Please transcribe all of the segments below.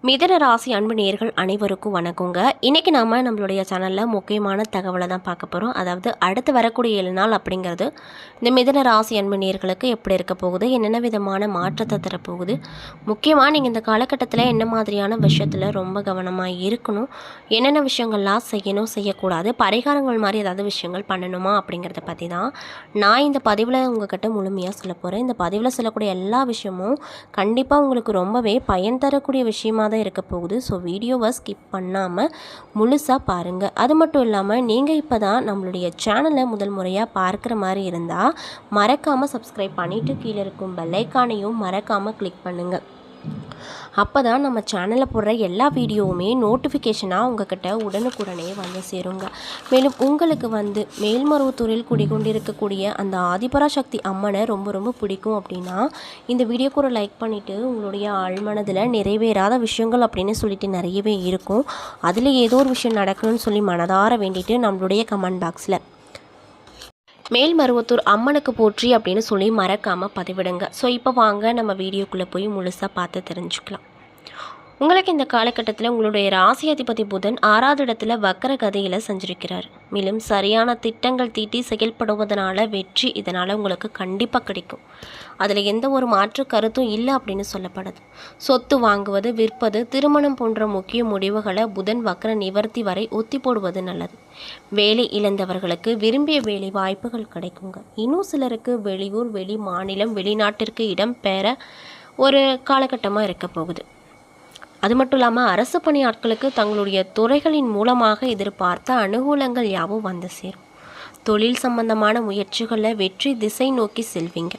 மிதுன ராசி அன்பு நேயர்கள் அனைவருக்கும் வணக்கங்க. இன்றைக்கி நாம் நம்மளுடைய சேனலில் முக்கியமான தகவலை தான் பார்க்க போகிறோம். அதாவது அடுத்து வரக்கூடிய 7 நாள் அப்படிங்கிறது இந்த மிதுன ராசி அன்பு நேயர்களுக்கு எப்படி இருக்க போகுது, என்னென்ன விதமான மாற்றத்தை தரப்போகுது, முக்கியமாக நீங்கள் இந்த காலகட்டத்தில் என்ன மாதிரியான விஷயத்தில் ரொம்ப கவனமாக இருக்கணும், என்னென்ன விஷயங்கள்லாம் செய்யணும் செய்யக்கூடாது, பரிகாரங்கள் மாதிரி ஏதாவது விஷயங்கள் பண்ணணுமா அப்படிங்கிறத பற்றி தான் நான் இந்த பதிவில் உங்கள்கிட்ட முழுமையாக சொல்ல போகிறேன். இந்த பதிவில் சொல்லக்கூடிய எல்லா விஷயமும் கண்டிப்பாக உங்களுக்கு ரொம்பவே பயன் தரக்கூடிய விஷயமாக தான் இருக்க போகுது. ஸோ வீடியோவை ஸ்கிப் பண்ணாமல் முழுசாக பாருங்கள். அது மட்டும் இல்லாமல் நீங்கள் இப்போ தான் நம்மளுடைய சேனலை முதல் முறையாக பார்க்குற மாதிரி இருந்தால் மறக்காமல் சப்ஸ்கிரைப் பண்ணிவிட்டு கீழே இருக்கும் பெல் ஐக்கானையும் மறக்காமல் கிளிக் பண்ணுங்கள். அப்போ தான் நம்ம சேனலில் போடுற எல்லா வீடியோவுமே நோட்டிஃபிகேஷனாக உங்கள்கிட்ட உடனுக்குடனே வந்து சேருங்க. மேலும் உங்களுக்கு மேல்மருவத்தூரில் குடிகொண்டிருக்கக்கூடிய அந்த ஆதிபராசக்தி அம்மனை ரொம்ப ரொம்ப பிடிக்கும் அப்படின்னா இந்த வீடியோக்கு ஒரு லைக் பண்ணிவிட்டு உங்களுடைய ஆழ்மனதில் நிறைவேறாத விஷயங்கள் அப்படின்னு சொல்லிட்டு நிறையவே இருக்கும், அதில் ஏதோ ஒரு விஷயம் நடக்கணும்னு சொல்லி மனதார வேண்டிட்டு நம்மளுடைய கமெண்ட் பாக்ஸில் மேல்மருவத்தூர் அம்மனுக்கு போற்றி அப்படின்னு சொல்லி மறக்காமல் பதிவிடுங்க. ஸோ இப்போ வாங்க நம்ம வீடியோக்குள்ளே போய் முழுசாக பார்த்து தெரிஞ்சுக்கலாம். உங்களுக்கு இந்த காலகட்டத்தில் உங்களுடைய ராசி அதிபதி புதன் 6வது இடத்துல வக்கர கதையில் சஞ்சரிக்கிறார். மேலும் சரியான திட்டங்கள் தீட்டி செயல்படுவதனால வெற்றி இதனால் உங்களுக்கு கண்டிப்பாக கிடைக்கும். அதில் எந்த ஒரு மாற்று கருத்தும் இல்லை அப்படின்னு சொல்லப்படுது. சொத்து வாங்குவது, விற்பது, திருமணம் போன்ற முக்கிய முடிவுகளை புதன் வக்கர நிவர்த்தி வரை ஒத்தி போடுவது நல்லது. வேலை இழந்தவர்களுக்கு விரும்பிய வேலை வாய்ப்புகள் கிடைக்குங்க. இன்னும் சிலருக்கு வெளியூர், வெளி மாநிலம், வெளிநாட்டிற்கு இடம் பெற ஒரு காலகட்டமாக இருக்க போகுது. அது மட்டும் இல்லாமல் அரசு பணியாட்களுக்கு தங்களுடைய துறைகளின் மூலமாக எதிர்பார்த்த அனுகூலங்கள் யாவும் வந்து சேரும். தொழில் சம்பந்தமான முயற்சிகளில் வெற்றி திசை நோக்கி செல்வீங்க.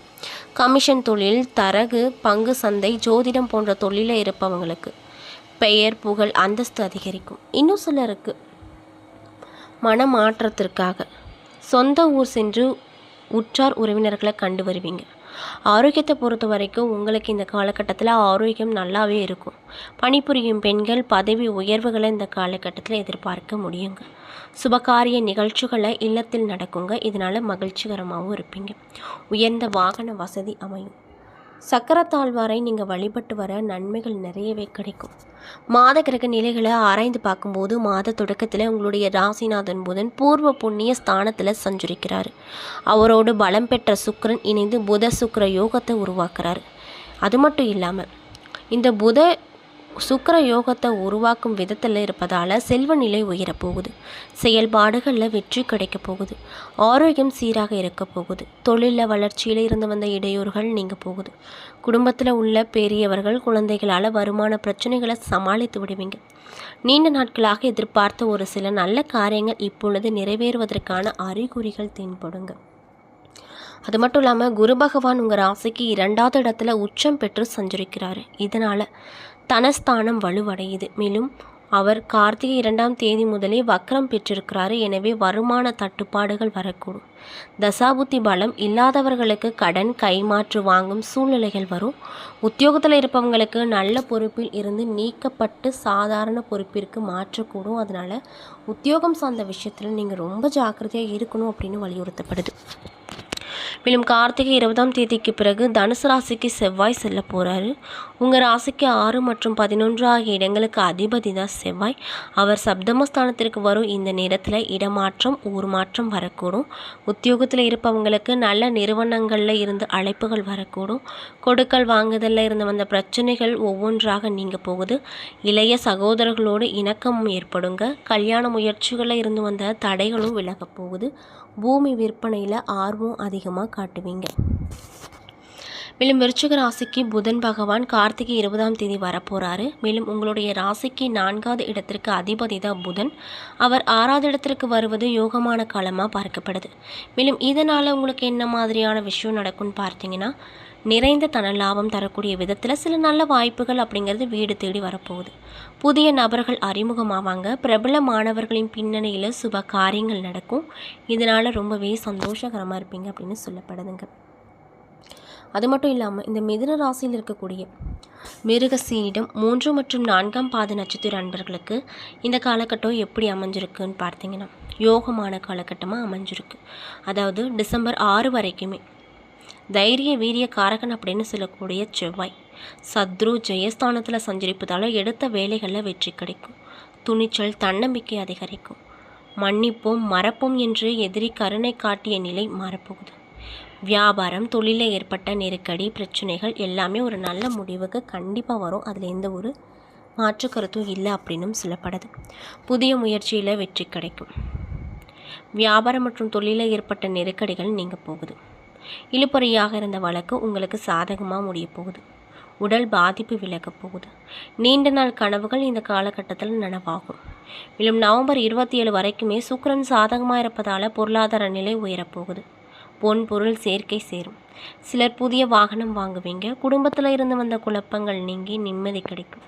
கமிஷன் தொழில், தரகு, பங்கு சந்தை, ஜோதிடம் போன்ற தொழிலில் இருப்பவங்களுக்கு பெயர், புகழ், அந்தஸ்து அதிகரிக்கும். இன்னும் சிலருக்கு மனமாற்றத்திற்காக சொந்த ஊர் சென்று உற்றார் உறவினர்களை கண்டு வருவீங்க. ஆரோக்கியத்தை பொறுத்த வரைக்கும் உங்களுக்கு இந்த காலகட்டத்தில் ஆரோக்கியம் நல்லாவே இருக்கும். பணிபுரியும் பெண்கள் பதவி உயர்வுகளை இந்த காலகட்டத்தில் எதிர்பார்க்க முடியுங்க. சுபகாரிய நிகழ்ச்சிகளை இல்லத்தில் நடக்குங்க. இதனால் மகிழ்ச்சிகரமாகவும் இருப்பீங்க. உயர்ந்த வாகன வசதி அமையும். சக்கரத்தாழ்வாரை நீங்கள் வழிபட்டு வர நன்மைகள் நிறையவே கிடைக்கும். மாத கிரக நிலைகளை ஆராய்ந்து பார்க்கும்போது மாத தொடக்கத்தில் உங்களுடைய ராசிநாதன் புதன் பூர்வ புண்ணிய ஸ்தானத்தில் சஞ்சரிக்கிறார். அவரோடு பலம் பெற்ற சுக்கிரன் இணைந்து புத சுக்கிர யோகத்தை உருவாக்குறார். அது மட்டும் இல்லாமல் இந்த புத சுக்கிர யோகத்தை உருவாக்கும் விதத்தில் இருப்பதால் செல்வ நிலை உயரப்போகுது. செயல்பாடுகளில் வெற்றி கிடைக்க போகுது. ஆரோக்கியம் சீராக இருக்க போகுது. தொழிலில் வளர்ச்சியில் இருந்து வந்த இடையூறுகள் நீங்க போகுது. குடும்பத்தில் உள்ள பெரியவர்கள் குழந்தைகளால் வருமான பிரச்சனைகளை சமாளித்து விடுவீங்க. நீண்ட நாட்களாக எதிர்பார்த்த ஒரு சில நல்ல காரியங்கள் இப்பொழுது நிறைவேறுவதற்கான அறிகுறிகள் தென்படுங்க. அது மட்டும் இல்லாமல் குரு பகவான் உங்கள் ராசிக்கு 2வது இடத்துல உச்சம் பெற்று சஞ்சரிக்கிறார். இதனால் தனஸ்தானம் வலுவடையுது. மேலும் அவர் கார்த்திகை 2ஆம் தேதி முதலே வக்ரம் பெற்றிருக்கிறாரு. எனவே வருமான தட்டுப்பாடுகள் வரக்கூடும். தசாபுத்தி பலம் இல்லாதவர்களுக்கு கடன் கைமாற்று வாங்கும் சூழ்நிலைகள் வரும். உத்தியோகத்தில் இருப்பவங்களுக்கு நல்ல பொறுப்பில் இருந்து நீக்கப்பட்டு சாதாரண பொறுப்பிற்கு மாற்றக்கூடும். அதனால் உத்தியோகம் சார்ந்த விஷயத்தில் நீங்கள் ரொம்ப ஜாக்கிரதையாக இருக்கணும் அப்படின்னு வலியுறுத்தப்படுது. மேலும் கார்த்திகை 20ஆம் தேதிக்கு பிறகு தனுசு ராசிக்கு செவ்வாய் செல்ல போகிறாரு. உங்கள் ராசிக்கு 6 மற்றும் 11 ஆகிய இடங்களுக்கு அதிபதி தான் செவ்வாய். அவர் சப்தமஸ்தானத்திற்கு வரும் இந்த நேரத்தில் இடமாற்றம், ஊர் மாற்றம் வரக்கூடும். உத்தியோகத்தில் இருப்பவங்களுக்கு நல்ல நிறுவனங்களில் இருந்து அழைப்புகள் வரக்கூடும். கொடுக்கல் வாங்குதலில் இருந்து வந்த பிரச்சனைகள் ஒவ்வொன்றாக நீங்க போகுது. இளைய சகோதரர்களோடு இணக்கமும் ஏற்படுங்க. கல்யாண முயற்சிகளில் இருந்து வந்த தடைகளும் விலகப் போகுது. பூமி விற்பனையில் ஆர்வம் அதிகமாக காட்டுவீங்க. மேலும் விருச்சிக ராசிக்கு புதன் பகவான் கார்த்திகை 20ஆம் தேதி வரப்போகிறாரு. மேலும் உங்களுடைய ராசிக்கு 4வது இடத்திற்கு அதிபதி தான் புதன். அவர் 6வது இடத்திற்கு வருவது யோகமான காலமாக பார்க்கப்படுது. மேலும் இதனால் உங்களுக்கு என்ன மாதிரியான விஷயம் நடக்கும்னு பார்த்தீங்கன்னா, நிறைந்த தன லாபம் தரக்கூடிய விதத்தில் சில நல்ல வாய்ப்புகள் அப்படிங்கிறது வீடு தேடி வரப்போகுது. புதிய நபர்கள் அறிமுகமாவாங்க. பிரபல மாணவர்களின் பின்னணியில் சுப காரியங்கள் நடக்கும். இதனால் ரொம்பவே சந்தோஷகரமாக இருப்பீங்க அப்படின்னு சொல்லப்படுதுங்க. அது மட்டும் இல்லாமல் இந்த மிதுன ராசியில் இருக்கக்கூடிய மிருகசீரிடம் 3 மற்றும் 4ஆம் பாத நட்சத்திர அன்பர்களுக்கு இந்த காலகட்டம் எப்படி அமைஞ்சிருக்குன்னு பார்த்தீங்கன்னா யோகமான காலகட்டமாக அமைஞ்சிருக்கு. அதாவது டிசம்பர் 6 வரைக்குமே தைரிய வீரிய காரகன் அப்படின்னு சொல்லக்கூடிய செவ்வாய் சத்ரு ஜெயஸ்தானத்தில் சஞ்சரிப்பதால் எடுத்த வேலைகளில் வெற்றி கிடைக்கும். துணிச்சல் தன்னம்பிக்கை அதிகரிக்கும். மன்னிப்போம் மறப்போம் என்று எதிரி கருணை காட்டிய நிலை மாறப்போகுது. வியாபாரம் தொழிலில் ஏற்பட்ட நெருக்கடி பிரச்சனைகள் எல்லாமே ஒரு நல்ல முடிவுக்கு கண்டிப்பாக வரும். அதில் எந்த ஒரு மாற்று கருத்தும் இல்லை அப்படின்னும் சொல்லப்படுது. புதிய முயற்சியில் வெற்றி கிடைக்கும். வியாபாரம் மற்றும் தொழிலில் ஏற்பட்ட நெருக்கடிகள் நீங்க போகுது. இழுபறியாக இருந்த வழக்கு உங்களுக்கு சாதகமாக முடிய போகுது. உடல் பாதிப்பு விலகப் போகுது. நீண்ட நாள் கனவுகள் இந்த காலகட்டத்தில் நனவாகும். மேலும் நவம்பர் 27 வரைக்குமே சுக்கிரன் சாதகமாக இருப்பதால் பொருளாதார நிலை உயரப்போகுது. பொன் பொருள் சேர்க்கை சேரும். சிலர் புதிய வாகனம் வாங்குவீங்க. குடும்பத்தில் இருந்து வந்த குழப்பங்கள் நீங்கி நிம்மதி கிடைக்கும்.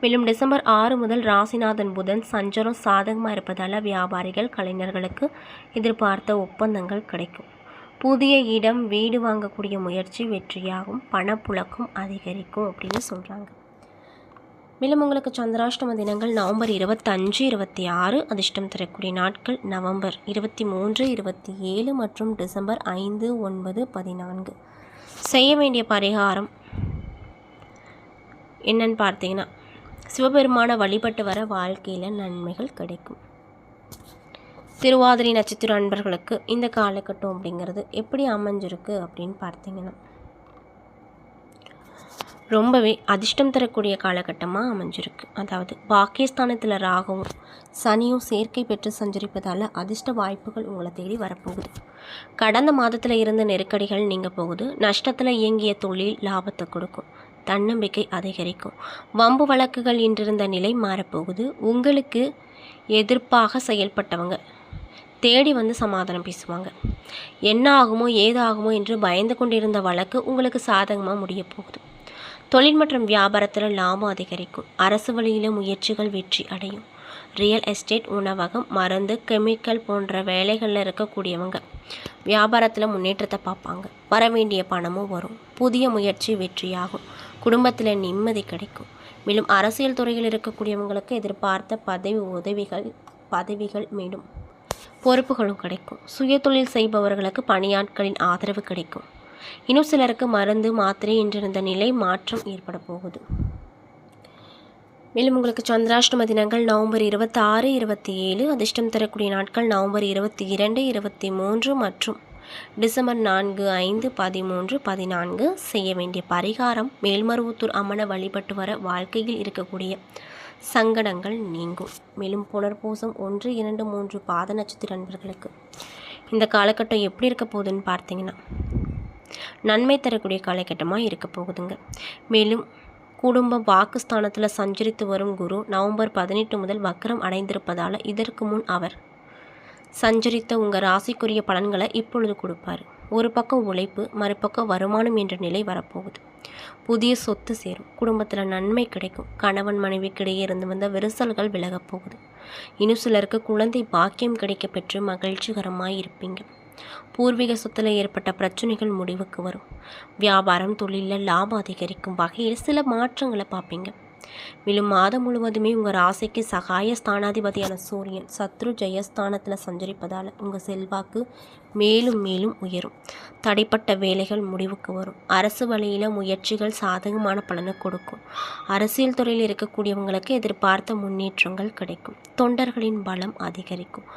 மேலும் டிசம்பர் 6 முதல் ராசிநாதன் புதன் சஞ்சாரம் சாதகமாக இருப்பதால் வியாபாரிகள் கலைஞர்களுக்கு எதிர்பார்த்த ஒப்பந்தங்கள் கிடைக்கும். புதிய இடம் வீடு வாங்கக்கூடிய முயற்சி வெற்றியாகும். பணப்புழக்கம் அதிகரிக்கும் அப்படின்னு சொல்கிறாங்க. மேலும் உங்களுக்கு சந்திராஷ்டம தினங்கள் நவம்பர் 25, 26. அதிர்ஷ்டம் தரக்கூடிய நாட்கள் நவம்பர் 23, 27 மற்றும் டிசம்பர் 5, 9, 14. செய்ய வேண்டிய பரிகாரம் என்னன்னு பார்த்தீங்கன்னா, சிவபெருமான வழிபட்டு வர வாழ்க்கையில் நன்மைகள் கிடைக்கும். திருவாதிரை நட்சத்திர அன்பர்களுக்கு இந்த காலகட்டம் அப்படிங்கிறது எப்படி அமைஞ்சிருக்கு அப்படின்னு பார்த்தீங்கன்னா, ரொம்பவே அதிர்ஷ்டம் தரக்கூடிய காலகட்டமாக அமைஞ்சிருக்கு. அதாவது பாக்கியஸ்தானத்தில் ராகவும் சனியும் சேர்க்கை பெற்று சஞ்சரிப்பதால் அதிர்ஷ்ட வாய்ப்புகள் உங்களை தேடி வரப்போகுது. கடந்த மாதத்தில் இருந்த நெருக்கடிகள் நீங்கள் போகுது. நஷ்டத்தில் இயங்கிய தொழில் லாபத்தை கொடுக்கும். தன்னம்பிக்கை அதிகரிக்கும். வம்பு வழக்குகள் இன்றிருந்த நிலை மாறப்போகுது. உங்களுக்கு எதிர்ப்பாக செயல்பட்டவங்க தேடி வந்து சமாதானம் பேசுவாங்க. என்ன ஆகுமோ ஏதாகுமோ என்று பயந்து கொண்டிருந்த வழக்கு உங்களுக்கு சாதகமாக முடிய போகுது. தொழில் மற்றும் வியாபாரத்தில் லாபம் அதிகரிக்கும். அரசு வழியில் முயற்சிகள் வெற்றி அடையும். ரியல் எஸ்டேட், உணவகம், மருந்து, கெமிக்கல் போன்ற வேலைகளில் இருக்கக்கூடியவங்க வியாபாரத்தில் முன்னேற்றத்தை பார்ப்பாங்க. வர வேண்டிய பணமும் வரும். புதிய முயற்சி வெற்றியாகும். குடும்பத்தில் நிம்மதி கிடைக்கும். மேலும் அரசியல் துறையில் இருக்கக்கூடியவங்களுக்கு எதிர்பார்த்த பதவிகள் மீண்டும் பொறுப்புகளும் கிடைக்கும். சுய தொழில் செய்பவர்களுக்கு பணியாட்களின் ஆதரவு கிடைக்கும். இன்னும் சிலருக்கு மருந்து மாத்திரை என்றிருந்த நிலை மாற்றம் ஏற்பட போகுது. மேலும் உங்களுக்கு சந்திராஷ்டம தினங்கள் நவம்பர் 26, 27. அதிர்ஷ்டம் தரக்கூடிய நாட்கள் நவம்பர் 22, 23 மற்றும் டிசம்பர் 4, 5, 13, 14. செய்ய வேண்டிய பரிகாரம் மேல்மருவத்தூர் அம்மனை வழிபட்டு வர வாழ்க்கையில் இருக்கக்கூடிய சங்கடங்கள் நீங்கும். மேலும் புனர்பூசம் 1, 2, 3 பாத நட்சத்திர அன்பர்களுக்கு இந்த காலகட்டம் எப்படி இருக்க போகுதுன்னு பார்த்தீங்கன்னா, நன்மை தரக்கூடிய காலகட்டமாக இருக்க போகுதுங்க. மேலும் குடும்ப வாக்குஸ்தானத்தில் சஞ்சரித்து வரும் குரு நவம்பர் 18 முதல் வக்ரம் அடைந்திருப்பதால் இதற்கு முன் அவர் சஞ்சரித்த உங்கள் ராசிக்குரிய பலன்களை இப்பொழுது கொடுப்பார். ஒரு பக்கம் உழைப்பு, மறுபக்கம் வருமானம் என்ற நிலை வரப்போகுது. புதிய சொத்து சேரும். குடும்பத்தில் நன்மை கிடைக்கும். கணவன் மனைவிக்கிடையே இருந்து வந்த விரிசல்கள் விலகப் போகுது. இன்னும் சிலருக்கு குழந்தை பாக்கியம் கிடைக்க பெற்று மகிழ்ச்சிகரமாக இருப்பீங்க. பூர்வீக சொத்தில் ஏற்பட்ட பிரச்சனைகள் முடிவுக்கு வரும். வியாபாரம் தொழிலில் லாபம் அதிகரிக்கும் வகையில் சில மாற்றங்களை பார்ப்பீங்க. மேலும் மாதம் முழுவதுமே உங்கள் ராசிக்கு சகாய ஸ்தானாதிபதியான சூரியன் சத்ரு ஜெயஸ்தானத்தில் சஞ்சரிப்பதால் உங்கள் செல்வாக்கு மேலும் மேலும் உயரும். தடைப்பட்ட வேலைகள் முடிவுக்கு வரும். அரசு வழியில் முயற்சிகள் சாதகமான பலனை கொடுக்கும். அரசியல் துறையில் இருக்கக்கூடியவங்களுக்கு எதிர்பார்த்த முன்னேற்றங்கள் கிடைக்கும். தொண்டர்களின் பலம் அதிகரிக்கும்.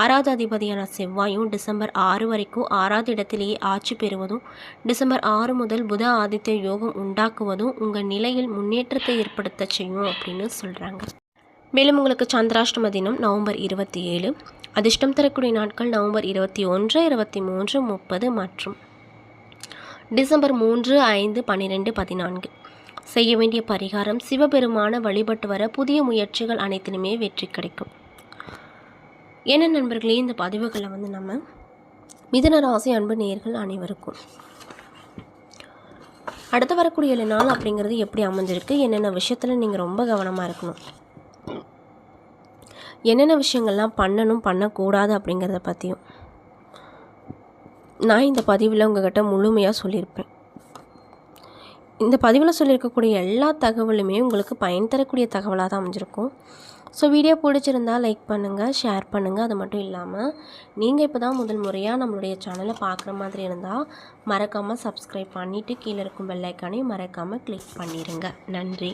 6வது அதிபதியான செவ்வாயும் டிசம்பர் 6 வரைக்கும் 6வது இடத்திலேயே ஆட்சி பெறுவதும், டிசம்பர் 6 முதல் புத ஆதித்ய யோகம் உண்டாக்குவதும் உங்கள் நிலையில் முன்னேற்றத்தை ஏற்படுத்த செய்யும் அப்படின்னு சொல்கிறாங்க. மேலும் உங்களுக்கு சந்திராஷ்டம தினம் நவம்பர் 27. அதிர்ஷ்டம் தரக்கூடிய நாட்கள் நவம்பர் 21, 23, 30 மற்றும் டிசம்பர் 3, 5, 12, 14. செய்ய வேண்டிய பரிகாரம் சிவபெருமான வழிபட்டு வர புதிய முயற்சிகள் அனைத்திலுமே வெற்றி கிடைக்கும். என்ன நண்பர்களே, இந்த பதிவுகளை நம்ம மிதுன ராசி அன்பு நேயர்கள் அனைவருக்கும் அடுத்து வரக்கூடிய 7 நாள் அப்படிங்கிறது எப்படி அமைஞ்சிருக்கு, என்னென்ன விஷயத்தில் நீங்கள் ரொம்ப கவனமாக இருக்கணும், என்னென்ன விஷயங்கள்லாம் பண்ணணும் பண்ணக்கூடாது அப்படிங்கிறத பற்றியும் நான் இந்த பதிவில் உங்கள்கிட்ட முழுமையாக சொல்லியிருப்பேன். இந்த பதிவில் சொல்லியிருக்கக்கூடிய எல்லா தகவலுமே உங்களுக்கு பயன் தரக்கூடிய தகவலாக தான் அமைஞ்சிருக்கும். ஸோ வீடியோ பிடிச்சிருந்தா லைக் பண்ணுங்கள், ஷேர் பண்ணுங்கள். அது மட்டும் இல்லாமல் நீங்கள் இப்போ தான் முதல் முறையாக நம்மளுடைய சேனலை பார்க்குற மாதிரி இருந்தால் மறக்காமல் சப்ஸ்கிரைப் பண்ணிவிட்டு கீழே இருக்கும் பெல் ஐக்கானையும் மறக்காமல் கிளிக் பண்ணிடுங்க. நன்றி.